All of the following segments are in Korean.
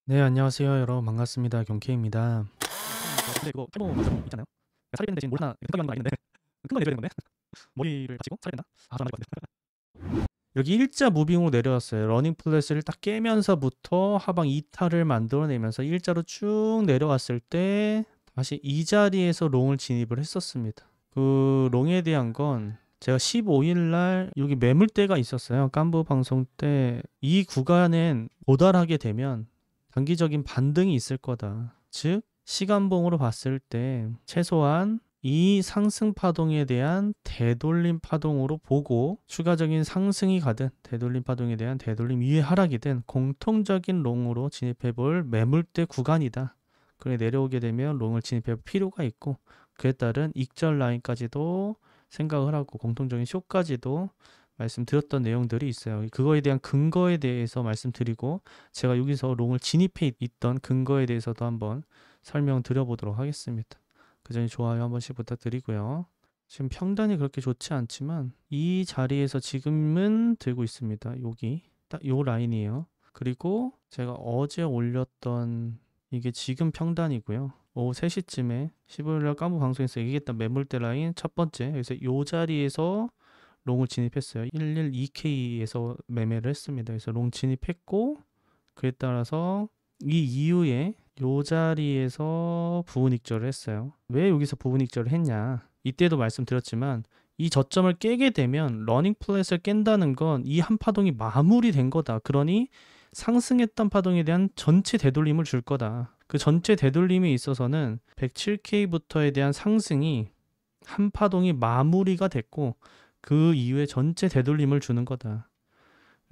네, 안녕하세요. 여러분 반갑습니다. 경케입니다. 근데 그거 탈모 맞죠? 있잖아요. 그러니까 살이 빼는 대신 뭘 하나 급하게 하는 건 아니는데 큰 걸 내줘야 되는 건데 머리를 다치고 살이 뺀다? 아, 좀 안 될 것 같은데. 여기 일자 무빙으로 내려왔어요. 러닝 플랫을 딱 깨면서부터 하방 이탈을 만들어내면서 일자로 쭉 내려왔을 때 다시 이 자리에서 롱을 진입을 했었습니다. 그 롱에 대한 건 제가 15일 날 여기 매물대가 있었어요. 깐부 방송 때 이 구간엔 도달하게 되면 단기적인 반등이 있을 거다. 즉 시간봉으로 봤을 때 최소한 이 상승 파동에 대한 되돌림 파동으로 보고 추가적인 상승이 가든 되돌림 파동에 대한 되돌림 이외 하락이든 공통적인 롱으로 진입해 볼 매물대 구간이다. 그래 내려오게 되면 롱을 진입해 볼 필요가 있고 그에 따른 익절 라인까지도 생각을 하고 공통적인 쇼까지도 말씀드렸던 내용들이 있어요. 그거에 대한 근거에 대해서 말씀드리고 제가 여기서 롱을 진입해 있던 근거에 대해서도 한번 설명드려보도록 하겠습니다. 그 전에 좋아요 한 번씩 부탁드리고요. 지금 평단이 그렇게 좋지 않지만 이 자리에서 지금은 들고 있습니다. 여기 딱 요 라인이에요. 그리고 제가 어제 올렸던 이게 지금 평단이고요. 오후 3시쯤에 15일날 까무 방송에서 얘기했던 매물대 라인 첫 번째 그래서 요 자리에서 롱을 진입했어요. 112K에서 매매를 했습니다. 그래서 롱 진입했고 그에 따라서 이 이후에 요 자리에서 부분 익절을 했어요. 왜 여기서 부분 익절을 했냐? 이때도 말씀드렸지만 이 저점을 깨게 되면 러닝 플랫을 깬다는 건 이 한 파동이 마무리된 거다. 그러니 상승했던 파동에 대한 전체 되돌림을 줄 거다. 그 전체 되돌림에 있어서는 107K부터에 대한 상승이 한 파동이 마무리가 됐고 그 이후에 전체 되돌림을 주는 거다.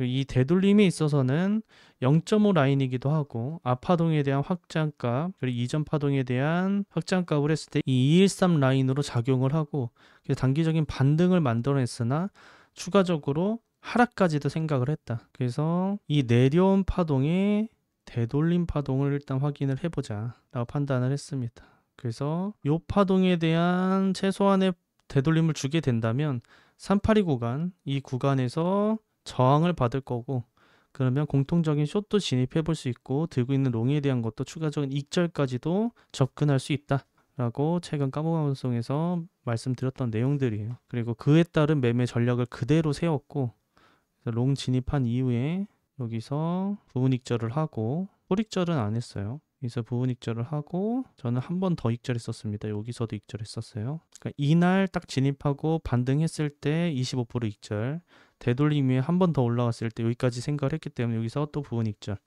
이 되돌림에 있어서는 0.5 라인이기도 하고 앞파동에 대한 확장값 그리고 이전 파동에 대한 확장값을 했을 때 이 213 라인으로 작용을 하고 그래서 단기적인 반등을 만들어냈으나 추가적으로 하락까지도 생각을 했다. 그래서 이 내려온 파동의 되돌림 파동을 일단 확인을 해보자 라고 판단을 했습니다. 그래서 이 파동에 대한 최소한의 되돌림을 주게 된다면 382 구간 이 구간에서 저항을 받을 거고 그러면 공통적인 숏도 진입해 볼 수 있고 들고 있는 롱에 대한 것도 추가적인 익절까지도 접근할 수 있다 라고 최근 까무방송에서 말씀드렸던 내용들이에요. 그리고 그에 따른 매매 전략을 그대로 세웠고 롱 진입한 이후에 여기서 부분 익절을 하고 홀 익절은 안 했어요. 여기서 부분 익절을 하고 저는 한 번 더 익절했었습니다. 여기서도 익절했었어요. 그러니까 이날 딱 진입하고 반등했을 때 25% 익절 되돌림 위에 한 번 더 올라갔을 때 여기까지 생각을 했기 때문에 여기서 또 부분 익절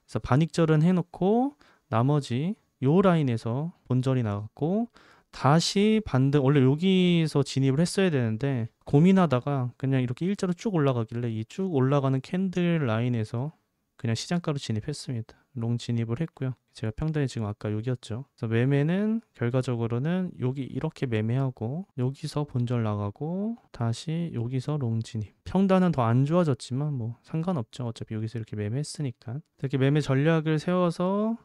그래서 반익절은 해놓고 나머지 요 라인에서 본절이 나갔고 다시 반등 원래 여기서 진입을 했어야 되는데 고민하다가 그냥 이렇게 일자로 쭉 올라가길래 이 쭉 올라가는 캔들 라인에서 그냥 시장가로 진입했습니다. 롱 진입을 했고요. 제가 평단이 지금 아까 여기였죠. 그래서 매매는 결과적으로는 여기 이렇게 매매하고 여기서 본절 나가고 다시 여기서 롱 진입. 평단은 더 안 좋아졌지만 뭐 상관없죠. 어차피 여기서 이렇게 매매했으니까. 이렇게 매매 전략을 세워서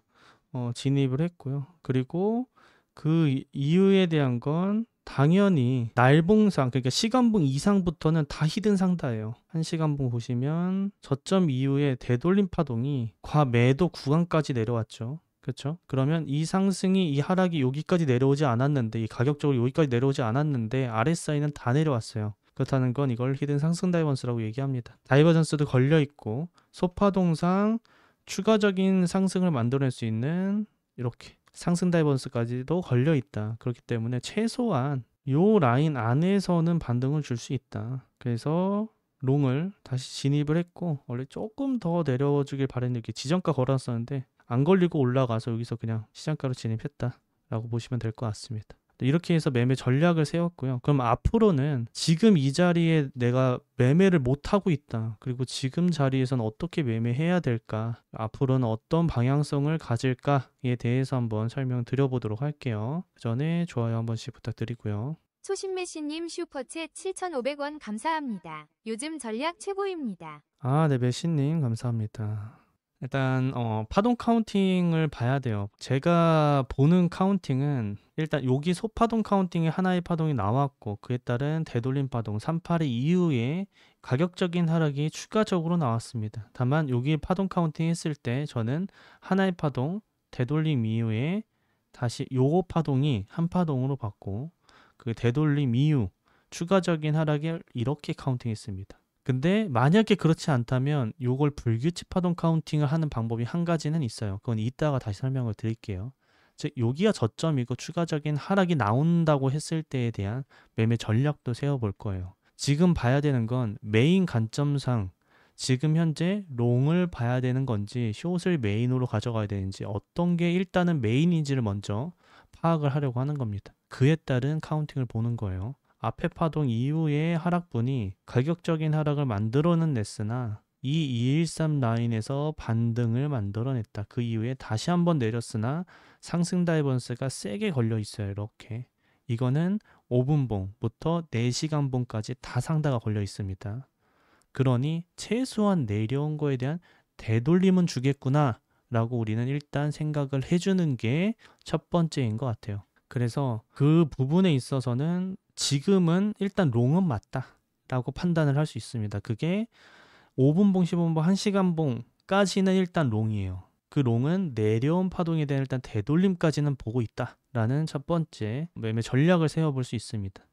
진입을 했고요. 그리고 그 이유에 대한 건 당연히 날봉상 그러니까 시간봉 이상부터는 다 히든 상다예요. 한 시간봉 보시면 저점 이후에 되돌림 파동이 과매도 구간까지 내려왔죠. 그렇죠? 그러면 이 상승이 이 하락이 여기까지 내려오지 않았는데 이 가격적으로 여기까지 내려오지 않았는데 RSI는 다 내려왔어요. 그렇다는 건 이걸 히든 상승 다이버전스라고 얘기합니다. 다이버전스도 걸려 있고 소파동상 추가적인 상승을 만들어낼 수 있는 이렇게 상승 다이버전스까지도 걸려 있다. 그렇기 때문에 최소한 요 라인 안에서는 반등을 줄 수 있다. 그래서 롱을 다시 진입을 했고 원래 조금 더 내려주길 바랬는데 이렇게 지정가 걸었었는데 안 걸리고 올라가서 여기서 그냥 시장가로 진입했다 라고 보시면 될 것 같습니다. 이렇게 해서 매매 전략을 세웠고요. 그럼 앞으로는 지금 이 자리에 내가 매매를 못하고 있다. 그리고 지금 자리에서는 어떻게 매매해야 될까? 앞으로는 어떤 방향성을 가질까에 대해서 한번 설명드려보도록 할게요. 그 전에 좋아요 한 번씩 부탁드리고요. 초신메시님 슈퍼챗 7,500원 감사합니다. 요즘 전략 최고입니다. 네, 메시님 감사합니다. 일단 파동 카운팅을 봐야 돼요. 제가 보는 카운팅은 일단 여기 소파동 카운팅에 하나의 파동이 나왔고 그에 따른 되돌림 파동 382 이후에 가격적인 하락이 추가적으로 나왔습니다. 다만 여기 파동 카운팅 했을 때 저는 하나의 파동 되돌림 이후에 다시 요거 파동이 한 파동으로 봤고 그 되돌림 이후 추가적인 하락을 이렇게 카운팅했습니다. 근데 만약에 그렇지 않다면 요걸 불규칙 파동 카운팅을 하는 방법이 한 가지는 있어요. 그건 이따가 다시 설명을 드릴게요. 즉 여기가 저점이고 추가적인 하락이 나온다고 했을 때에 대한 매매 전략도 세워볼 거예요. 지금 봐야 되는 건 메인 관점상 지금 현재 롱을 봐야 되는 건지 숏을 메인으로 가져가야 되는지 어떤 게 일단은 메인인지를 먼저 파악을 하려고 하는 겁니다. 그에 따른 카운팅을 보는 거예요. 앞에 파동 이후에 하락분이 가격적인 하락을 만들어는 냈으나 이 213 라인에서 반등을 만들어냈다. 그 이후에 다시 한번 내렸으나 상승 다이버런스가 세게 걸려 있어요. 이렇게. 이거는 5분봉부터 4시간봉까지 다 상다가 걸려 있습니다. 그러니 최소한 내려온 거에 대한 되돌림은 주겠구나 라고 우리는 일단 생각을 해주는 게 첫 번째인 것 같아요. 그래서 그 부분에 있어서는 지금은 일단 롱은 맞다 라고 판단을 할 수 있습니다. 그게 5분봉, 15분봉, 1시간봉까지는 일단 롱이에요. 그 롱은 내려온 파동에 대한 일단 되돌림까지는 보고 있다 라는 첫 번째 매매 전략을 세워볼 수 있습니다.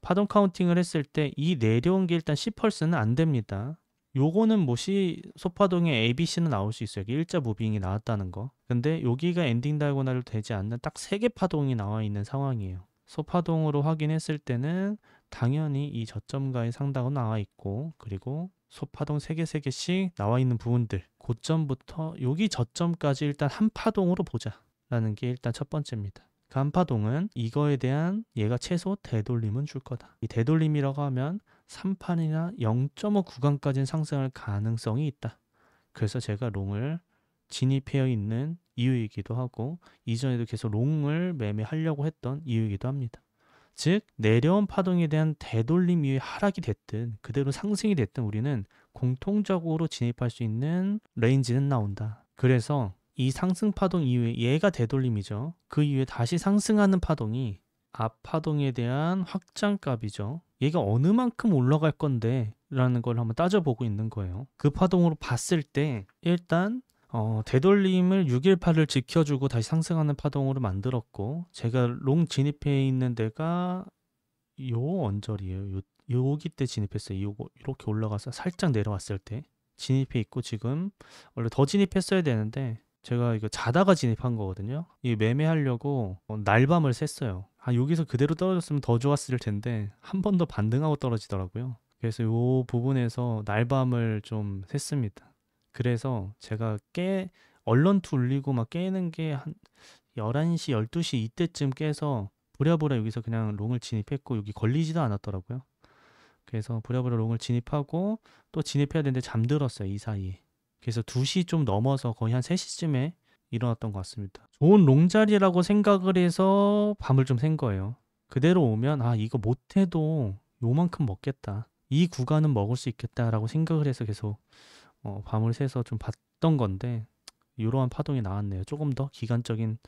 파동 카운팅을 했을 때 이 내려온 게 일단 10펄스는 안 됩니다. 요거는 뭐시 소파동의 ABC는 나올 수 있어요. 일자 무빙이 나왔다는 거. 근데 여기가 엔딩 다이고날로 되지 않는 딱 3개 파동이 나와 있는 상황이에요. 소파동으로 확인했을 때는 당연히 이 저점가의 상단으로 나와 있고 그리고 소파동 3개씩 나와 있는 부분들 고점부터 여기 저점까지 일단 한 파동으로 보자 라는 게 일단 첫 번째입니다. 그 한 파동은 이거에 대한 얘가 최소 되돌림은 줄 거다. 이 되돌림이라고 하면 3판이나 0.5 구간까지는 상승할 가능성이 있다. 그래서 제가 롱을 진입해 있는 이유이기도 하고 이전에도 계속 롱을 매매하려고 했던 이유이기도 합니다. 즉 내려온 파동에 대한 되돌림 이후에 하락이 됐든 그대로 상승이 됐든 우리는 공통적으로 진입할 수 있는 레인지는 나온다. 그래서 이 상승 파동 이후에 얘가 되돌림이죠. 그 이후에 다시 상승하는 파동이 앞 파동에 대한 확장값이죠. 얘가 어느 만큼 올라갈 건데 라는 걸 한번 따져보고 있는 거예요. 그 파동으로 봤을 때 일단 되돌림을 618을 지켜주고 다시 상승하는 파동으로 만들었고 제가 롱 진입해 있는 데가 요 언저리예요. 여기 때 진입했어요. 요거 이렇게 올라가서 살짝 내려왔을 때 진입해 있고 지금 원래 더 진입했어야 되는데 제가 이거 자다가 진입한 거거든요. 이 매매하려고 날밤을 샜어요. 여기서 그대로 떨어졌으면 더 좋았을 텐데 한 번 더 반등하고 떨어지더라고요. 그래서 요 부분에서 날밤을 좀 샜습니다. 그래서 제가 얼런트 울리고 막 깨는 게 한 11시, 12시 이때쯤 깨서 부랴부랴 여기서 그냥 롱을 진입했고 여기 걸리지도 않았더라고요. 그래서 부랴부랴 롱을 진입하고 또 진입해야 되는데 잠들었어요. 이 사이에. 그래서 2시 좀 넘어서 거의 한 3시쯤에 일어났던 것 같습니다. 좋은 롱자리라고 생각을 해서 밤을 좀 샌 거예요. 그대로 오면 이거 못해도 요만큼 먹겠다. 이 구간은 먹을 수 있겠다라고 생각을 해서 계속 밤을 새서 좀 봤던 건데 이러한 파동이 나왔네요. 조금 더 기간적인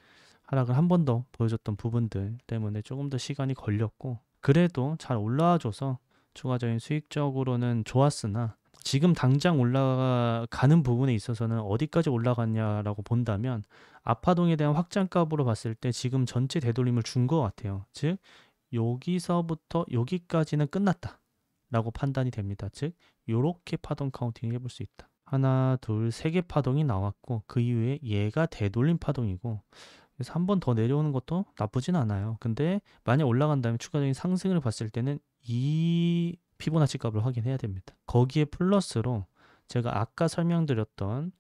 하락을 한 번 더 보여줬던 부분들 때문에 조금 더 시간이 걸렸고 그래도 잘 올라와줘서 추가적인 수익적으로는 좋았으나 지금 당장 올라가는 부분에 있어서는 어디까지 올라갔냐라고 본다면 앞파동에 대한 확장값으로 봤을 때 지금 전체 되돌림을 준 것 같아요. 즉 여기서부터 여기까지는 끝났다 라고 판단이 됩니다. 즉 요렇게 파동 카운팅 해볼 수 있다. 하나, 둘, 3개 파동이 나왔고 그 이후에 얘가 되돌림 파동이고 그래서 한 번 더 내려오는 것도 나쁘진 않아요. 근데 만약 올라간다면 추가적인 상승을 봤을 때는 이 피보나치 값을 확인해야 됩니다. 거기에 플러스로 제가 아까 설명드렸던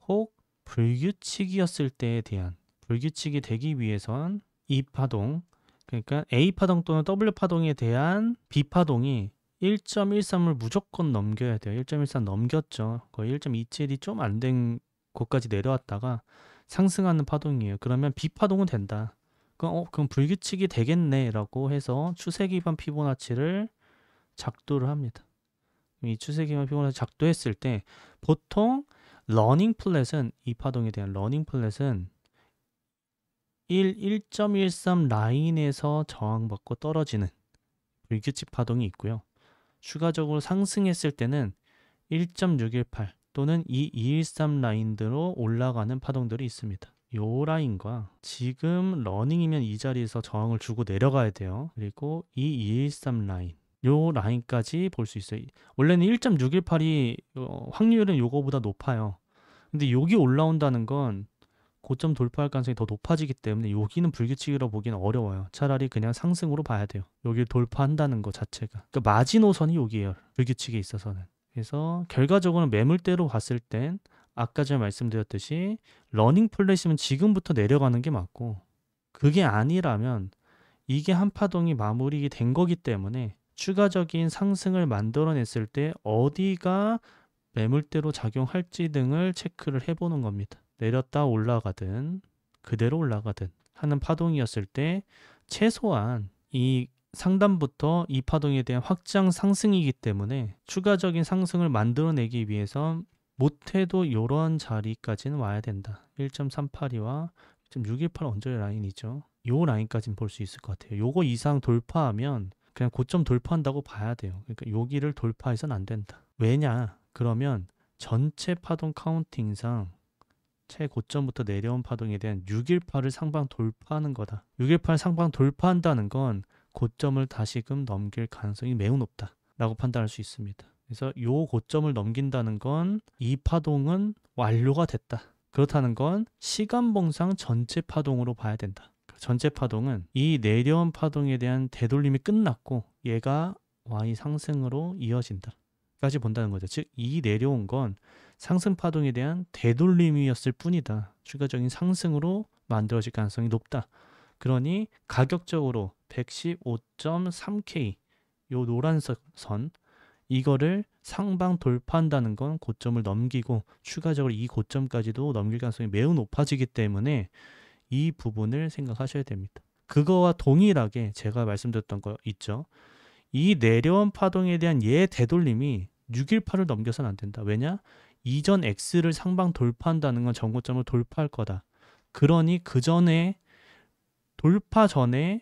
혹 불규칙이었을 때에 대한 불규칙이 되기 위해선 이 파동 그러니까 A 파동 또는 W 파동에 대한 B 파동이 1.13을 무조건 넘겨야 돼요. 1.13 넘겼죠. 거의 1.27이 좀 안 된 곳까지 내려왔다가 상승하는 파동이에요. 그러면 B 파동은 된다. 그럼 불규칙이 되겠네 라고 해서 추세 기반 피보나치를 작도를 합니다. 이 추세 기반 피보나치 작도했을 때 보통 러닝 플랫은 이 파동에 대한 러닝 플랫은 1.13 라인에서 저항받고 떨어지는 불규칙 파동이 있고요. 추가적으로 상승했을 때는 1.618 또는 213 라인대로 올라가는 파동들이 있습니다. 요 라인과 지금 러닝이면 이 자리에서 저항을 주고 내려가야 돼요. 그리고 213 라인 요 라인까지 볼 수 있어요. 원래는 1.618이 확률은 요거보다 높아요. 근데 여기 올라온다는 건 고점 돌파할 가능성이 더 높아지기 때문에 여기는 불규칙이라고 보기는 어려워요. 차라리 그냥 상승으로 봐야 돼요. 여기를 돌파한다는 것 자체가. 그러니까 마지노선이 여기에요. 불규칙에 있어서는. 그래서 결과적으로는 매물대로 봤을 땐 아까 전에 말씀드렸듯이 러닝 플랫이면 지금부터 내려가는 게 맞고, 그게 아니라면 이게 한 파동이 마무리 된 거기 때문에 추가적인 상승을 만들어냈을 때 어디가 매물대로 작용할지 등을 체크를 해보는 겁니다. 내렸다 올라가든 그대로 올라가든 하는 파동이었을 때 최소한 이 상단부터 이 파동에 대한 확장 상승이기 때문에 추가적인 상승을 만들어내기 위해서 못해도 이런 자리까지는 와야 된다. 1.382와 1.618 언저리 라인이죠. 요 라인까지는 볼 수 있을 것 같아요. 요거 이상 돌파하면 그냥 고점 돌파한다고 봐야 돼요. 그러니까 여기를 돌파해서는 안 된다. 왜냐? 그러면 전체 파동 카운팅상 최고점부터 내려온 파동에 대한 618을 상방 돌파하는 거다. 618 상방 돌파한다는 건 고점을 다시금 넘길 가능성이 매우 높다 라고 판단할 수 있습니다. 그래서 이 고점을 넘긴다는 건 이 파동은 완료가 됐다. 그렇다는 건 시간봉상 전체 파동으로 봐야 된다. 전체 파동은 이 내려온 파동에 대한 되돌림이 끝났고 얘가 Y 상승으로 이어진다 까지 본다는 거죠. 즉 이 내려온 건 상승 파동에 대한 되돌림이었을 뿐이다. 추가적인 상승으로 만들어질 가능성이 높다. 그러니 가격적으로 115.3K 요 노란 선 이거를 상방 돌파한다는 건 고점을 넘기고 추가적으로 이 고점까지도 넘길 가능성이 매우 높아지기 때문에 이 부분을 생각하셔야 됩니다. 그거와 동일하게 제가 말씀드렸던 거 있죠. 이 내려온 파동에 대한 얘 되돌림이 618을 넘겨서는 안 된다. 왜냐? 이전 X를 상방 돌파한다는 건 전고점을 돌파할 거다. 그러니 그 전에 돌파 전에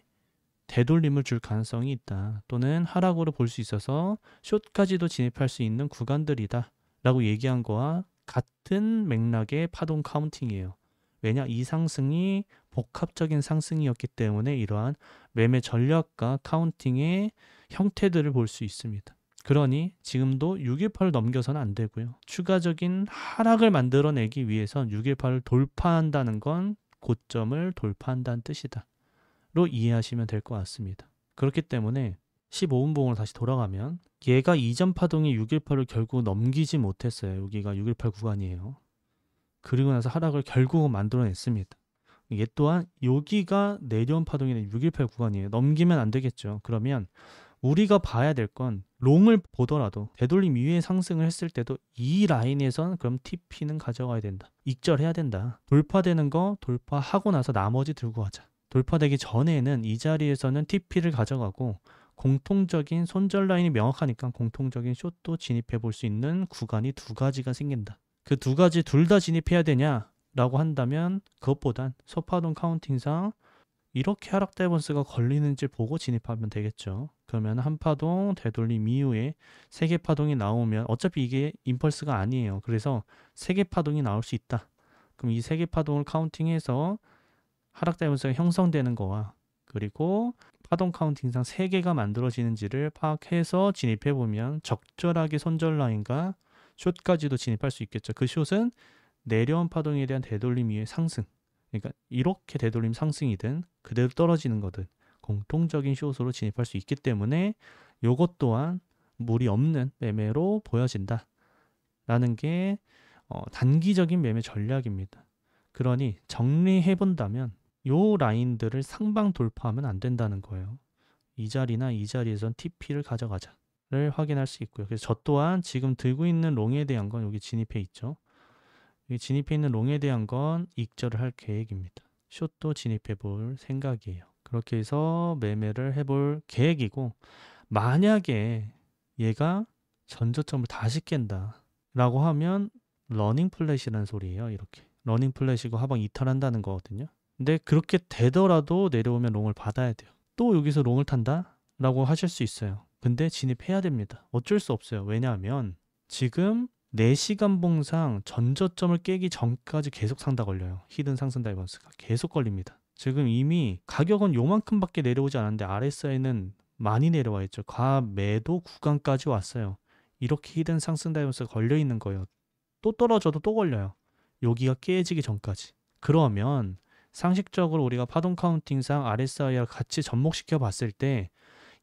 되돌림을 줄 가능성이 있다. 또는 하락으로 볼 수 있어서 숏까지도 진입할 수 있는 구간들이다 라고 얘기한 거와 같은 맥락의 파동 카운팅이에요. 왜냐? 이 상승이 복합적인 상승이었기 때문에 이러한 매매 전략과 카운팅의 형태들을 볼 수 있습니다. 그러니 지금도 618을 넘겨서는 안 되고요. 추가적인 하락을 만들어내기 위해선 618을 돌파한다는 건 고점을 돌파한다는 뜻이다 로 이해하시면 될 것 같습니다. 그렇기 때문에 15분봉으로 다시 돌아가면 얘가 이전 파동의 618을 결국 넘기지 못했어요. 여기가 618 구간이에요. 그리고 나서 하락을 결국은 만들어냈습니다. 얘 또한 여기가 내려온 파동의 618 구간이에요. 넘기면 안 되겠죠. 그러면 우리가 봐야 될 건 롱을 보더라도 되돌림 이후에 상승을 했을 때도 이 라인에선 그럼 TP는 가져가야 된다. 익절해야 된다. 돌파되는 거 돌파하고 나서 나머지 들고 가자. 돌파되기 전에는 이 자리에서는 TP를 가져가고 공통적인 손절 라인이 명확하니까 공통적인 숏도 진입해 볼 수 있는 구간이 두 가지가 생긴다. 그 두 가지 둘 다 진입해야 되냐라고 한다면 그것보단 소파동 카운팅상 이렇게 하락 다이버스가 걸리는지 보고 진입하면 되겠죠. 그러면 한 파동 되돌림 이후에 세 개 파동이 나오면 어차피 이게 임펄스가 아니에요. 그래서 세 개 파동이 나올 수 있다. 그럼 이 세 개 파동을 카운팅해서 하락 다이버스가 형성되는 거와 그리고 파동 카운팅상 3개가 만들어지는지를 파악해서 진입해보면 적절하게 손절 라인과 숏까지도 진입할 수 있겠죠. 그 숏은 내려온 파동에 대한 되돌림 이후의 상승, 그러니까 이렇게 되돌림 상승이든 그대로 떨어지는 거든 공통적인 숏으로 진입할 수 있기 때문에 이것 또한 무리 없는 매매로 보여진다 라는 게 단기적인 매매 전략입니다. 그러니 정리해본다면 요 라인들을 상방 돌파하면 안 된다는 거예요. 이 자리나 이 자리에선 TP를 가져가자를 확인할 수 있고요. 그래서 저 또한 지금 들고 있는 롱에 대한 건 여기 진입해 있죠. 여기 진입해 있는 롱에 대한 건 익절을 할 계획입니다. 숏도 진입해 볼 생각이에요. 그렇게 해서 매매를 해볼 계획이고, 만약에 얘가 전저점을 다시 깬다 라고 하면 러닝 플랫이라는 소리예요. 이렇게 러닝 플랫이고 하방 이탈한다는 거거든요. 근데 그렇게 되더라도 내려오면 롱을 받아야 돼요. 또 여기서 롱을 탄다? 라고 하실 수 있어요. 근데 진입해야 됩니다. 어쩔 수 없어요. 왜냐하면 지금 4시간 봉상 전저점을 깨기 전까지 계속 상다 걸려요. 히든 상승 다이버스가 계속 걸립니다. 지금 이미 가격은 요만큼밖에 내려오지 않았는데 RSI는 많이 내려와 있죠. 과매도 구간까지 왔어요. 이렇게 히든 상승 다이버스가 걸려 있는 거예요. 또 떨어져도 또 걸려요. 여기가 깨지기 전까지. 그러면 상식적으로 우리가 파동 카운팅상 RSI와 같이 접목시켜 봤을 때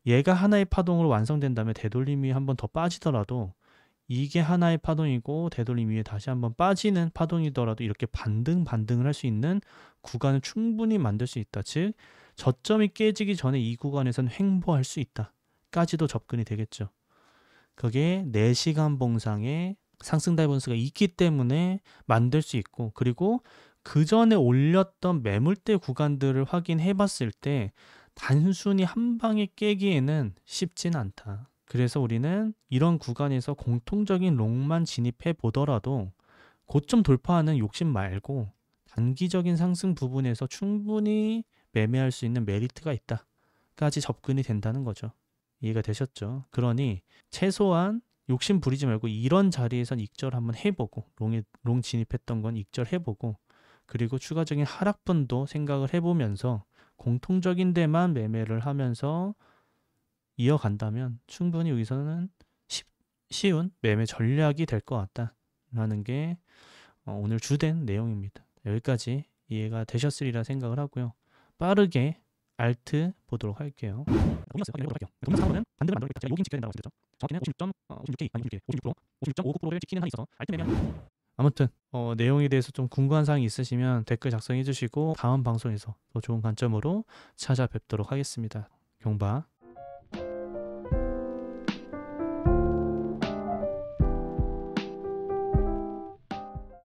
얘가 하나의 파동으로 완성된다면 되돌림이 한번 더 빠지더라도 이게 하나의 파동이고 되돌림 위에 다시 한번 빠지는 파동이더라도 이렇게 반등을 할 수 있는 구간을 충분히 만들 수 있다. 즉 저점이 깨지기 전에 이 구간에서는 횡보할 수 있다. 까지도 접근이 되겠죠. 그게 4시간 봉상의 상승 다이버스가 있기 때문에 만들 수 있고, 그리고 그 전에 올렸던 매물대 구간들을 확인해 봤을 때 단순히 한 방에 깨기에는 쉽진 않다. 그래서 우리는 이런 구간에서 공통적인 롱만 진입해 보더라도 고점 돌파하는 욕심 말고 단기적인 상승 부분에서 충분히 매매할 수 있는 메리트가 있다까지 접근이 된다는 거죠. 이해가 되셨죠? 그러니 최소한 욕심 부리지 말고 이런 자리에선 익절 한번 해보고 롱 진입했던 건 익절 해보고, 그리고 추가적인 하락분도 생각을 해보면서 공통적인 데만 매매를 하면서 이어간다면 충분히 여기서는 쉬운 매매 전략이 될 것 같다라는 게 오늘 주된 내용입니다. 여기까지 이해가 되셨으리라 생각을 하고요. 빠르게 알트 보도록 할게요. 동일스 확인해 보도록 할게요. 동일스 상으로는 반등을 만들기 때문에 요긴 지켜야 된다고 말씀드렸죠. 정확히는 56K 아니 56K 56.59%를 지키는 한이 있어서 알트 매매하는. 아무튼 내용에 대해서 좀 궁금한 사항이 있으시면 댓글 작성해 주시고 다음 방송에서 더 좋은 관점으로 찾아뵙도록 하겠습니다. 경바.